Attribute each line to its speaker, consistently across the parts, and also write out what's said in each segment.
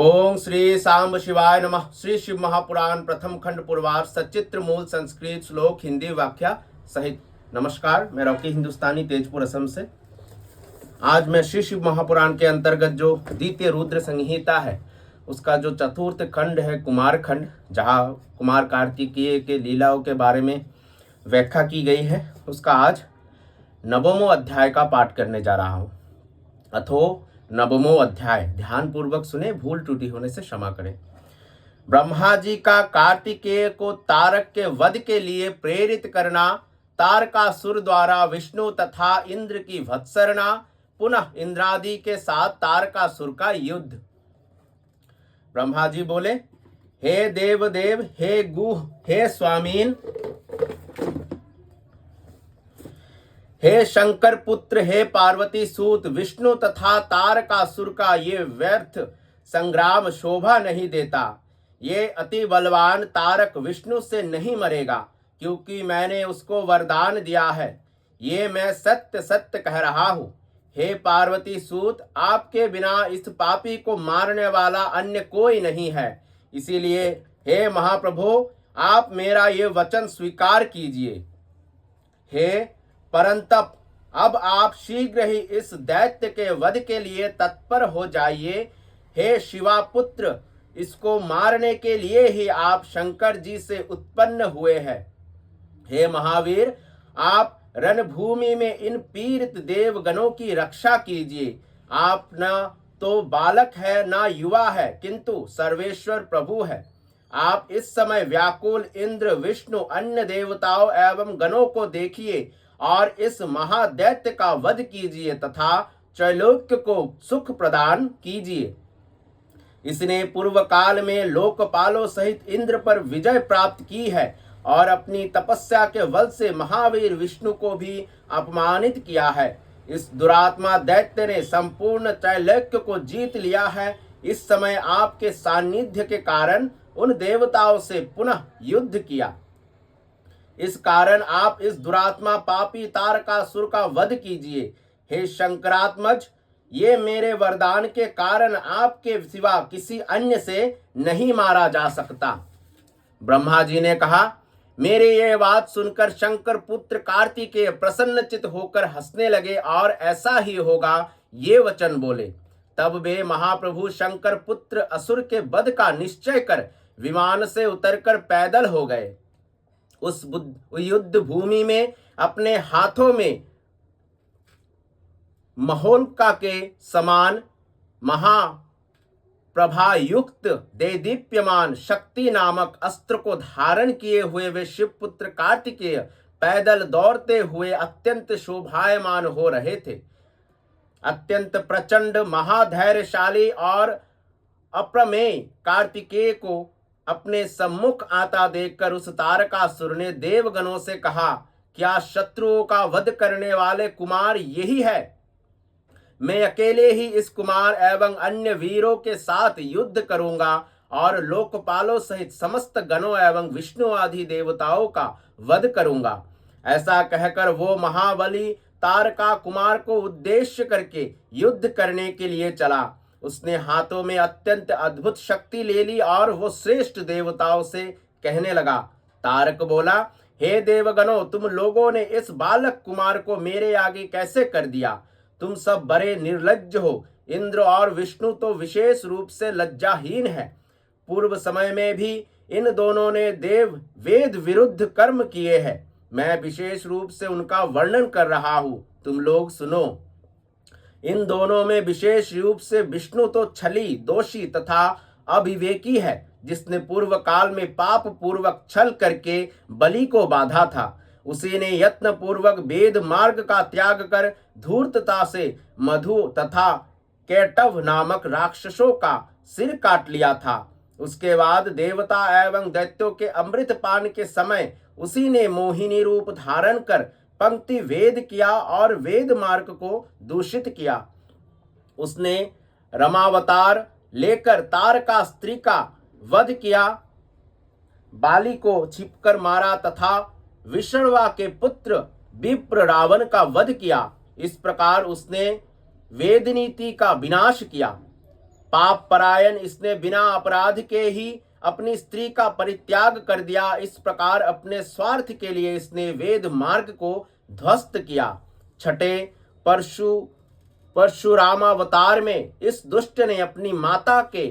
Speaker 1: ओम श्री सांब शिवाय नमः। श्री शिव महापुराण प्रथम खंड पूर्वार्ध सचित्र मूल संस्कृत श्लोक हिंदी व्याख्या सहित। नमस्कार, मैं रॉकी हिंदुस्तानी तेजपुर असम से। आज मैं श्री शिव महापुराण के अंतर्गत जो द्वितीय रुद्र संहिता है उसका जो चतुर्थ खंड है कुमार खंड, जहाँ कुमार कार्तिकेय के लीलाओं के बारे में व्याख्या की गई है, उसका आज नवमों अध्याय का पाठ करने जा रहा हूँ। अथो नवमों अध्याय, ध्यान पूर्वक सुने, भूल त्रुटि होने से क्षमा करें। ब्रह्मा जी का कार्तिकेय को तारक के वध के लिए प्रेरित करना, तारकासुर द्वारा विष्णु तथा इंद्र की भत्सरना, पुनः इंद्रादि के साथ तारकासुर का युद्ध। ब्रह्मा जी बोले, हे देव देव, हे गुह, हे स्वामीन, हे शंकर पुत्र, हे पार्वती सूत, विष्णु तथा तारकासुर का ये व्यर्थ संग्राम शोभा नहीं देता। ये अति बलवान तारक विष्णु से नहीं मरेगा, क्योंकि मैंने उसको वरदान दिया है। ये मैं सत्य सत्य कह रहा हूँ। हे पार्वती सूत, आपके बिना इस पापी को मारने वाला अन्य कोई नहीं है। इसीलिए हे महाप्रभु, आप मेरा ये वचन स्वीकार कीजिए। हे परंतप, अब आप शीघ्र ही इस दैत्य के वध के लिए तत्पर हो जाइए। हे शिवापुत्र, इसको मारने के लिए ही आप शंकर जी से उत्पन्न हुए हैं। हे महावीर, आप रणभूमि में इन पीड़ित देवगणों की रक्षा कीजिए। आप न तो बालक है न युवा है, किंतु सर्वेश्वर प्रभु है। आप इस समय व्याकुल इंद्र, विष्णु, अन्य देवताओं एवं गणों को देखिए और इस महादैत्य का वध कीजिए तथा त्रैलोक्य को सुख प्रदान कीजिए। इसने पूर्व काल में लोकपालों सहित इंद्र पर विजय प्राप्त की है और अपनी तपस्या के बल से महावीर विष्णु को भी अपमानित किया है। इस दुरात्मा दैत्य ने संपूर्ण त्रैलोक्य को जीत लिया है। इस समय आपके सान्निध्य के कारण उन देवताओं से पुनः युद्ध किया। इस कारण आप इस दुरात्मा पापी तारकासुर का वध कीजिए। हे शंकरात्मज, ये मेरे वरदान के कारण आपके सिवा किसी अन्य से नहीं मारा जा सकता। ब्रह्मा जी ने कहा, मेरी ये बात सुनकर शंकर पुत्र कार्तिकेय प्रसन्नचित होकर हंसने लगे और ऐसा ही होगा ये वचन बोले। तब वे महाप्रभु शंकर पुत्र असुर के वध का निश्चय कर विमान से उतरकर पैदल हो गए। उस युद्ध भूमि में अपने हाथों में महोल्का के समान महाप्रभायुक्त देदीप्यमान शक्ति नामक अस्त्र को धारण किए हुए वे शिवपुत्र कार्तिकेय पैदल दौड़ते हुए अत्यंत शोभायमान हो रहे थे। अत्यंत प्रचंड, महाधैर्यशाली और अप्रमेय कार्तिकेय को अपने सम्मुख आता देखकर उस तारकासुर ने देवगणों से कहा, क्या शत्रुओं का वध करने वाले कुमार यही है? मैं अकेले ही इस कुमार एवं अन्य वीरों के साथ युद्ध करूंगा और लोकपालों सहित समस्त गणों एवं विष्णु आदि देवताओं का वध करूंगा। ऐसा कहकर वो महाबली तारका कुमार को उद्देश्य करके युद्ध करने के लिए चला। उसने हाथों में अत्यंत अद्भुत शक्ति ले ली और वो श्रेष्ठ देवताओं से कहने लगा। तारक बोला, हे देवगणों, तुम लोगों ने इस बालक कुमार को मेरे आगे कैसे कर दिया? तुम सब बड़े निर्लज्ज हो। इंद्र और विष्णु तो विशेष रूप से लज्जाहीन है। पूर्व समय में भी इन दोनों ने देव वेद विरुद्ध कर्म किए हैं। मैं विशेष रूप से उनका वर्णन कर रहा हूं, तुम लोग सुनो। इन दोनों में विशेष रूप से विष्णु तो छली, दोषी तथा अविवेकी है, जिसने पूर्व काल में पाप पूर्वक छल करके बलि को बांधा था। उसी ने यत्न पूर्वक वेद मार्ग का त्याग कर धूर्तता से मधु तथा केटव नामक राक्षसों का सिर काट लिया था। उसके बाद देवता एवं दैत्यों के अमृत पान के समय उसी ने मोहिनी रूप धारण कर पंक्ति वेद किया और वेद मार्ग को दूषित किया। उसने रमावतार लेकर तारका स्त्री का वध किया, बाली को छिपकर मारा तथा विष्णुवा के पुत्र विप्र रावण का वध किया। इस प्रकार उसने वेद नीति का विनाश किया। पाप परायण इसने बिना अपराध के ही अपनी स्त्री का परित्याग कर दिया। इस प्रकार अपने स्वार्थ के लिए इसने वेद मार्ग को ध्वस्त किया। छठे परशुरामावतार में इस दुष्ट ने अपनी माता के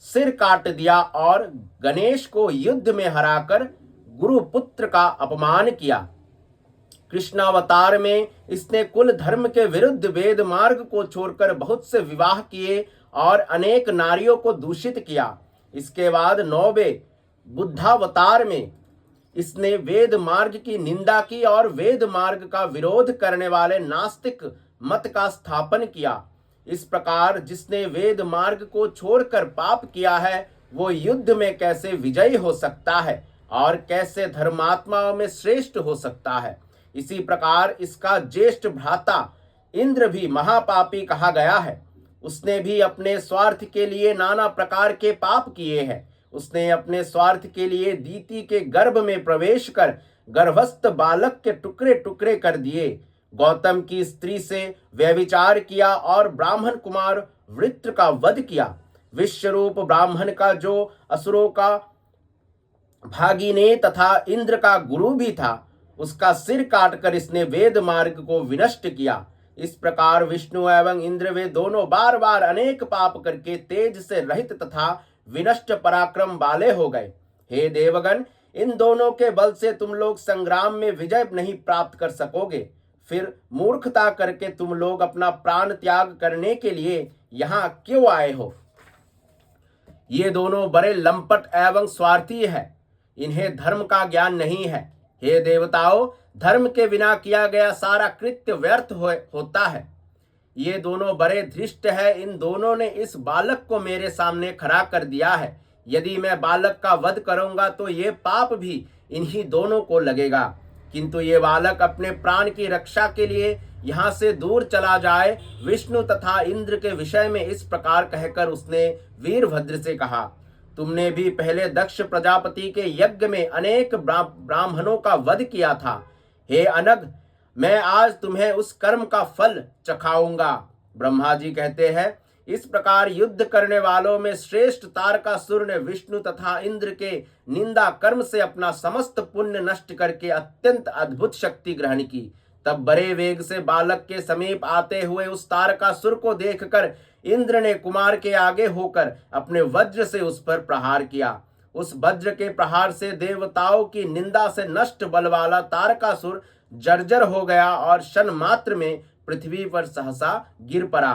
Speaker 1: सिर काट दिया और गणेश को युद्ध में हराकर गुरुपुत्र का अपमान किया। कृष्णावतार में इसने कुल धर्म के विरुद्ध वेद मार्ग को छोड़कर बहुत से विवाह किए और अनेक नारियों को दूषित किया। इसके बाद 9वें बुद्धावतार में इसने वेद मार्ग की निंदा की और वेद मार्ग का विरोध करने वाले नास्तिक मत का स्थापन किया। इस प्रकार जिसने वेद मार्ग को छोड़कर पाप किया है वो युद्ध में कैसे विजयी हो सकता है और कैसे धर्मात्माओं में श्रेष्ठ हो सकता है। इसी प्रकार इसका ज्येष्ठ भ्राता इंद्र भी महापापी कहा गया है। उसने भी अपने स्वार्थ के लिए नाना प्रकार के पाप किए हैं। उसने अपने स्वार्थ के लिए दीति के गर्भ में प्रवेश कर गर्भस्थ बालक के टुकड़े टुकड़े कर दिए। गौतम की स्त्री से व्यभिचार किया और ब्राह्मण कुमार वृत्र का वध किया। विश्वरूप ब्राह्मण का जो असुरों का भागिने तथा इंद्र का गुरु भी था, उसका सिर काटकर इसने वेद मार्ग को विनष्ट किया। इस प्रकार विष्णु एवं इंद्र वे दोनों बार बार अनेक पाप करके तेज से रहित तथा विनष्ट पराक्रम वाले हो गए। हे देवगण, इन दोनों के बल से तुम लोग संग्राम में विजय नहीं प्राप्त कर सकोगे। फिर मूर्खता करके तुम लोग अपना प्राण त्याग करने के लिए यहाँ क्यों आए हो? ये दोनों बड़े लंपट एवं स्वार्थी है, इन्हें धर्म का ज्ञान नहीं है। हे देवताओं, धर्म के बिना किया गया सारा कृत्य व्यर्थ होता है। ये दोनों बड़े धृष्ट है। इन दोनों ने इस बालक को मेरे सामने खड़ा कर दिया है। यदि मैं बालक का वध करूंगा तो ये पाप भी इन्हीं दोनों को लगेगा। किंतु ये बालक अपने प्राण की रक्षा के लिए यहाँ से दूर चला जाए। विष्णु तथा इंद्र के विषय में इस प्रकार कहकर उसने वीरभद्र से कहा, तुमने भी पहले दक्ष प्रजापति के यज्ञ में अनेक ब्राह्मणों का वध किया था। हे अनग, मैं आज तुम्हें उस कर्म का फल चखाऊंगा। ब्रह्मा जी कहते हैं, इस प्रकार युद्ध करने वालों में श्रेष्ठ तारकासुर ने विष्णु तथा इंद्र के निंदा कर्म से अपना समस्त पुण्य नष्ट करके अत्यंत अद्भुत शक्ति ग्रहण की। तब बड़े वेग से बालक के समीप आते हुए उस तारकासुर को देखकर इंद्र ने कुमार के आगे होकर अपने वज्र से उस पर प्रहार किया। उस वज्र के प्रहार से देवताओं की निंदा से नष्ट बल वाला तारकासुर जर्जर हो गया और क्षण मात्र में पृथ्वी पर सहसा गिर पड़ा।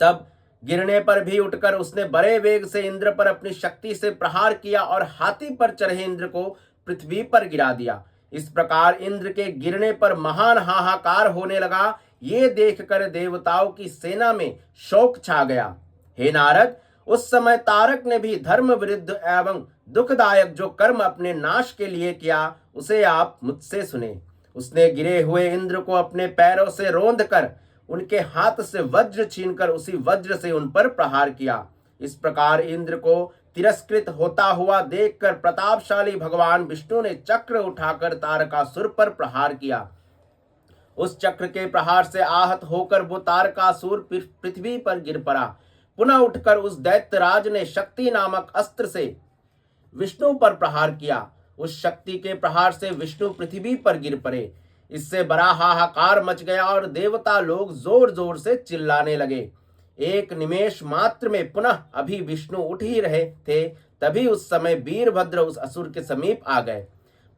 Speaker 1: तब गिरने पर भी उठकर उसने बड़े वेग से इंद्र पर अपनी शक्ति से प्रहार किया और हाथी पर चढ़े इंद्र को पृथ्वी पर गिरा दिया। इस प्रकार इंद्र के गिरने पर महान हाहाकार होने लगा। ये देखकर देवताओं की सेना में शोक छा गया। हे नारद, उस समय तारक ने भी धर्म विरुद्ध एवं दुखदायक जो कर्म अपने नाश के लिए किया, उसे आप मुझसे सुने। उसने गिरे हुए इंद्र को अपने पैरों से रौंद कर उनके हाथ से वज्र छीनकर उसी वज्र से उन पर प्रहार किया। इस प्रकार इंद्र को तिरस्कृत होता हुआ देखकर प्रतापशाली भगवान विष्णु ने चक्र उठाकर तारकासुर पर प्रहार किया। उस चक्र के प्रहार से आहत होकर वो तारकासुर पृथ्वी पर गिर पड़ा। पुनः उठकर उस दैत्यराज ने शक्ति नामक अस्त्र से विष्णु पर प्रहार किया। उस शक्ति के प्रहार से विष्णु पृथ्वी पर गिर पड़े। इससे बड़ा हाहाकार मच गया और देवता लोग जोर जोर से चिल्लाने लगे। एक निमेष मात्र में पुनः अभी विष्णु उठ ही रहे थे, तभी उस समय वीरभद्र उस असुर के समीप आ गए।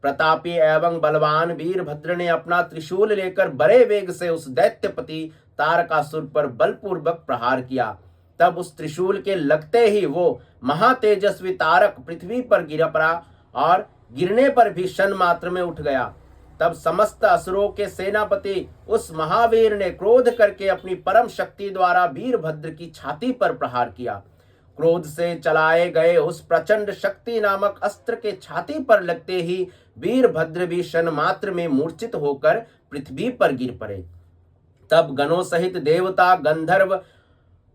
Speaker 1: प्रतापी एवं बलवान वीरभद्र ने अपना त्रिशूल लेकर बड़े वेग से उस दैत्यपति तारकासुर पर बलपूर्वक प्रहार किया। तब उस त्रिशूल के लगते ही वो महातेजस्वी तारक पृथ्वी पर गिर पड़ा और गिरने पर भी क्षण मात्र में उठ गया। तब समस्त असुरों के सेनापति उस महावीर ने क्रोध करके अपनी परम शक्ति द्वारा वीरभद्र की छाती पर प्रहार किया। क्रोध से चलाए गए उस प्रचंड शक्ति नामक अस्त्र के छाती पर लगते ही वीरभद्र भी क्षण मात्र में मूर्छित होकर पृथ्वी पर गिर पड़े। तब गणों सहित देवता, गंधर्व,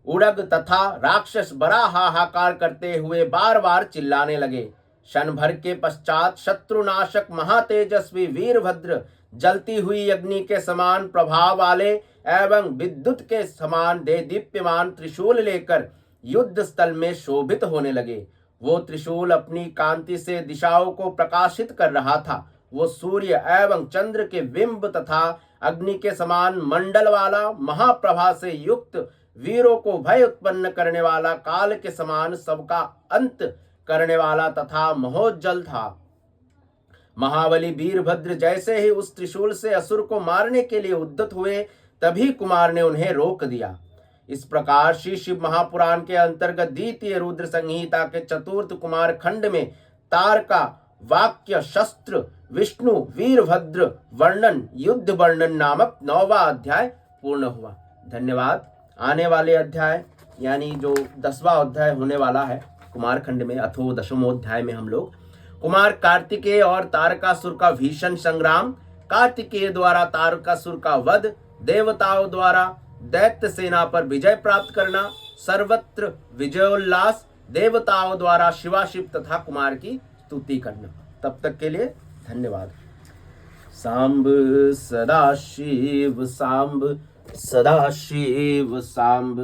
Speaker 1: उड़ग तथा राक्षस बड़ा हाहाकार करते हुए बार बार चिल्लाने लगे। क्षण भर के पश्चात शत्रुनाशक महातेजस्वी वीरभद्र जलती हुई अग्नि के समान प्रभाव वाले एवं विद्युत के समान दीप्यमान त्रिशूल लेकर युद्ध स्थल में शोभित होने लगे। वो त्रिशूल अपनी कांति से दिशाओं को प्रकाशित कर रहा था। वो सूर्य एवं चंद्र के बिंब तथा अग्नि के समान मंडल वाला, महाप्रभा से युक्त, वीरों को भय उत्पन्न करने वाला, काल के समान सबका अंत करने वाला तथा महोज्जल था। महाबली वीरभद्र जैसे ही उस त्रिशूल से असुर को मारने के लिए उद्यत हुए, तभी कुमार ने उन्हें रोक दिया। इस प्रकार श्री शिव महापुराण के अंतर्गत द्वितीय रुद्र संहिता के चतुर्थ कुमार खंड में तारका, वाक्य, शस्त्र, विष्णु, वीरभद्र वर्णन, युद्ध वर्णन नामक 9वां अध्याय पूर्ण हुआ। धन्यवाद। आने वाले अध्याय यानी जो 10वां अध्याय होने वाला है कुमार खंड में, अथो 10वां अध्याय में हम लोग कुमार कार्तिकेय और तारकासुर का भीषण संग्राम, कार्तिकेय द्वारा तारकासुर का वध, देवताओं द्वारा दैत्य सेना पर विजय प्राप्त करना, सर्वत्र विजयोल्लास, देवताओं द्वारा शिवाशिव तथा कुमार की स्तुति करना। तब तक के लिए धन्यवाद। सांब सदाशिव सांब, सदाशिव सांब।